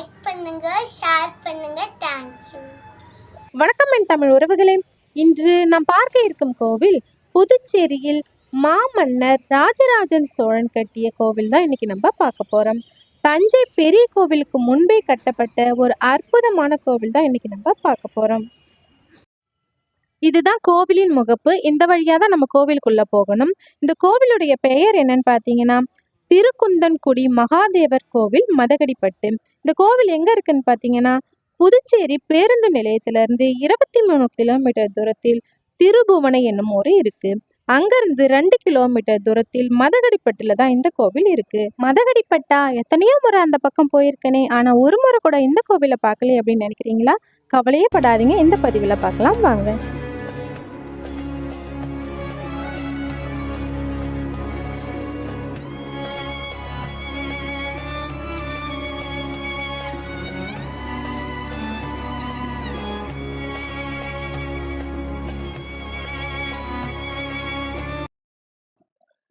Like பண்ணுங்க, share பண்ணுங்க. Thank you. வணக்கம் என் தமிழ் உறவுகளே. இன்று நாம் பார்க்க இருக்கும் கோவில் புதுச்சேரியில் மாமன்னர் ராஜராஜன் சோழன் கட்டிய கோவில் தான் இன்னைக்கு நம்ம பார்க்க போறோம். தஞ்சை பெரிய கோவிலுக்கு முன்பே கட்டப்பட்ட ஒரு அற்புதமான கோவில் தான் இன்னைக்கு நம்ம பார்க்க போறோம். இதுதான் கோவிலின் முகப்பு. இந்த வழியா தான் நம்ம கோவிலுக்குள்ள போகணும். இந்த கோவிலுடைய பெயர் என்னன்னு பார்த்தீங்கன்னா திருக்குந்தன்குடி மகாதேவர் கோவில், மதகடிப்பட்டு. இந்த கோவில் எங்க இருக்குன்னு பார்த்தீங்கன்னா புதுச்சேரி பேருந்து நிலையத்திலிருந்து 23 கிலோமீட்டர் தூரத்தில் திருபுவனை என்னும் ஊர் இருக்கு. அங்கிருந்து 2 கிலோமீட்டர் தூரத்தில் மதகடிப்பட்டுல தான் இந்த கோவில் இருக்கு. மதகடிப்பட்டா எத்தனையோ முறை அந்த பக்கம் போயிருக்கனே, ஆனா ஒரு முறை கூட இந்த கோவிலை பார்க்கலையே அப்படின்னு நினைக்கிறீங்களா? கவலையே படாதீங்க, இந்த பதிவில் பார்க்கலாம் வாங்க.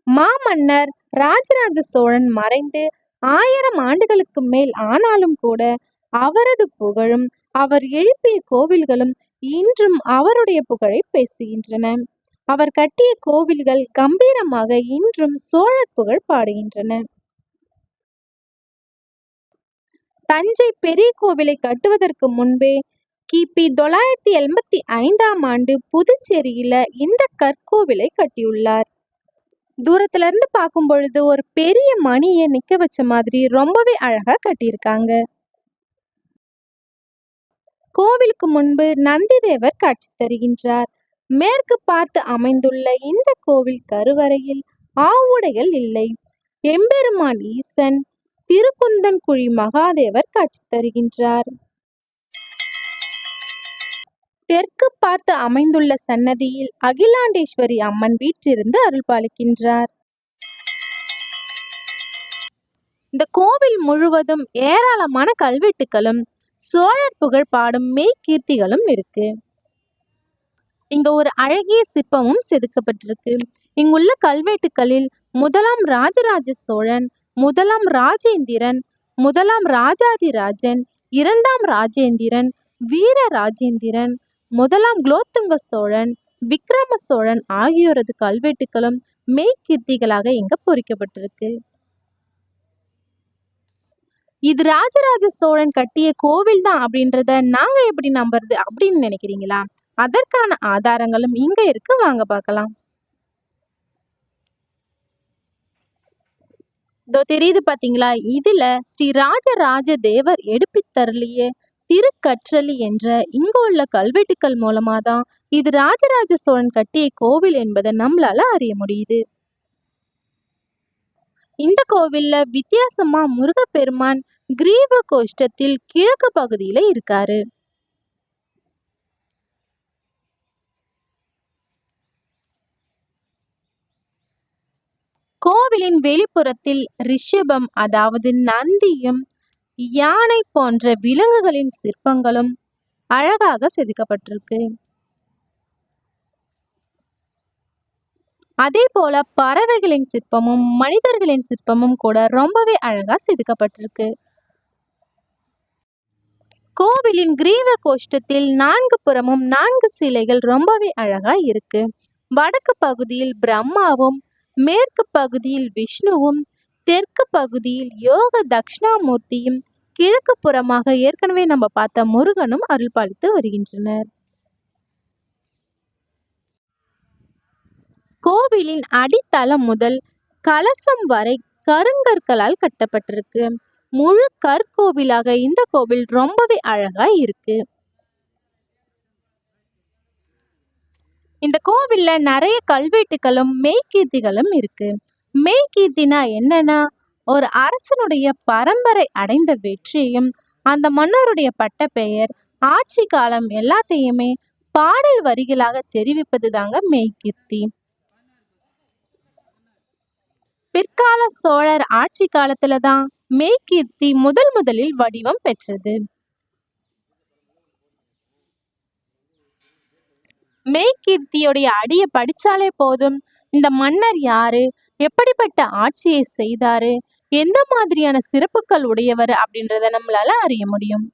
மாமன்னர் ராஜராஜ சோழன் மறைந்து 1000 ஆண்டுகளுக்கு மேல் ஆனாலும் கூட அவரது புகழும் அவர் எழுப்பிய கோவில்களும் இன்றும் அவருடைய புகழை பேசுகின்றன. அவர் கட்டிய கோவில்கள் கம்பீரமாக இன்றும் சோழர் புகழ் பாடுகின்றன. தஞ்சை பெரிய கோவிலை கட்டுவதற்கு முன்பே கிபி 985 ஆண்டு புதுச்சேரியில இந்த கற்கோவிலை கட்டியுள்ளார். தூரத்துல இருந்து பார்க்கும் பொழுது ஒரு பெரிய மணியை நிக்க வச்ச மாதிரி ரொம்பவே அழகா கட்டியிருக்காங்க. கோவிலுக்கு முன்பு நந்திதேவர் காட்சி தருகின்றார். மேற்கு பார்த்து அமைந்துள்ள இந்த கோவில் கருவறையில் ஆவுடைகள் இல்லை. எம்பெருமான் ஈசன் திருக்குந்தன்குழி மகாதேவர் காட்சி தருகின்றார். தெற்கு பார்த்து அமைந்துள்ள சன்னதியில் அகிலாண்டேஸ்வரி அம்மன் வீற்றிருந்து அருள் பாலிக்கின்றார். இந்த கோவில் முழுவதும் ஏராளமான கல்வெட்டுகளும் சோழர் புகழ் பாடும் மெய்கீர்த்திகளும் இருக்கு. இங்க ஒரு அழகிய சிற்பமும் செதுக்கப்பட்டிருக்கு. இங்குள்ள கல்வெட்டுகளில் 1ஆம் ராஜராஜ சோழன், 1ஆம் ராஜேந்திரன், 1ஆம் ராஜாதிராஜன், 2ஆம் ராஜேந்திரன், வீர ராஜேந்திரன், 1ஆம் குலோத்துங்க சோழன், விக்ரம சோழன் ஆகியோரது கல்வெட்டுகளும் மெய்கீர்த்திகளாக இங்க பொறிக்கப்பட்டிருக்கு. இது ராஜராஜ சோழன் கட்டிய கோவில் தான் அப்படின்றத நாங்க எப்படி நம்புறது அப்படின்னு நினைக்கிறீங்களா? அதற்கான ஆதாரங்களும் இங்க இருக்கு, வாங்க பார்க்கலாம். இதோ தெரியுது பாத்தீங்களா? இதுல ஸ்ரீ ராஜராஜ தேவர் எடுப்பித்தருளிய திருக்கற்றளி என்ற இங்கு உள்ள கல்வெட்டுக்கள் மூலமா தான் இது ராஜராஜ சோழன் கட்டிய கோவில் என்பதை நம்மளால அறிய முடியுது. இந்த கோவில்ல வித்தியாசமா முருகப்பெருமான் கிரீவ கோஷ்டத்தில் கிழக்கு பகுதியில இருக்காரு. கோவிலின் வெளிப்புறத்தில் ரிஷபம், அதாவது நந்தியும் யானை போன்ற விலங்குகளின் சிற்பங்களும் அழகாக செதுக்கப்பட்டிருக்கு. அதே போல பறவைகளின் சிற்பமும் மனிதர்களின் சிற்பமும் கூட ரொம்பவே அழகா செதுக்கப்பட்டிருக்கு. கோவிலின் கிரீவ கோஷ்டத்தில் 4 புறமும் 4 சிலைகள் ரொம்பவே அழகா இருக்கு. வடக்கு பகுதியில் பிரம்மாவும், மேற்கு பகுதியில் விஷ்ணுவும், தெற்கு பகுதியில் யோக தட்சிணாமூர்த்தியும், கிழக்கு புறமாக ஏற்கனவே நம்ம பார்த்த முருகனும் அருள் பாலித்து வருகின்றனர். கோவிலின் அடித்தளம் முதல் கலசம் வரை கருங்கற்களால் கட்டப்பட்டிருக்கு. முழு கற்கோவிலாக இந்த கோவில் ரொம்பவே அழகா இருக்கு. இந்த கோவில்ல நிறைய கல்வெட்டுகளும் மெய்கீர்த்திகளும் இருக்கு. மெய்கீர்த்தினா என்னன்னா, ஒரு அரசனுடைய பரம்பரை அடைந்த வெற்றியையும் அந்த மன்னருடைய பட்ட பெயர், ஆட்சி காலம் எல்லாத்தையுமே பாடல் வரிகளாக தெரிவிப்பது தாங்க மெய்கீர்த்தி. பிற்கால சோழர் ஆட்சி காலத்துலதான் மெய்கீர்த்தி முதலில் வடிவம் பெற்றது. மெய்கீர்த்தியுடைய அடியை படிச்சாலே போதும், இந்த மன்னர் யாரு, எப்படிப்பட்ட ஆட்சியை செய்தாரு, எந்த மாதிரியான சிறப்புகள் உடையவர் அப்படின்றத நம்மளால அறிய முடியும்.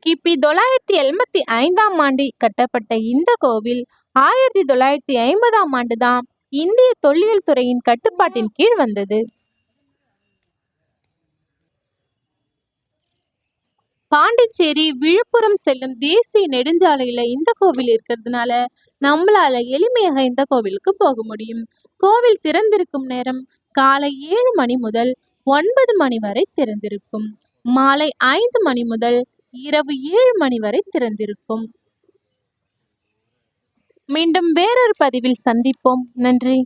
கிபி 975ஆம் ஆண்டு கட்டப்பட்ட இந்த கோவில் 1950ஆம் ஆண்டு தான் இந்திய தொல்லியல் துறையின் கட்டுப்பாட்டின் கீழ் வந்தது. பாண்டிச்சேரி விழுப்புரம் செல்லும் தேசிய நெடுஞ்சாலையில இந்த கோவில் இருக்கிறதுனால நம்மளால எளிமையாக இந்த கோவிலுக்கு போக முடியும். கோவில் திறந்திருக்கும் நேரம் காலை 7 மணி முதல் 9 மணி வரை திறந்திருக்கும். மாலை 5 மணி முதல் இரவு 7 மணி வரை திறந்திருக்கும். மீண்டும் வேறொரு பதிவில் சந்திப்போம். நன்றி.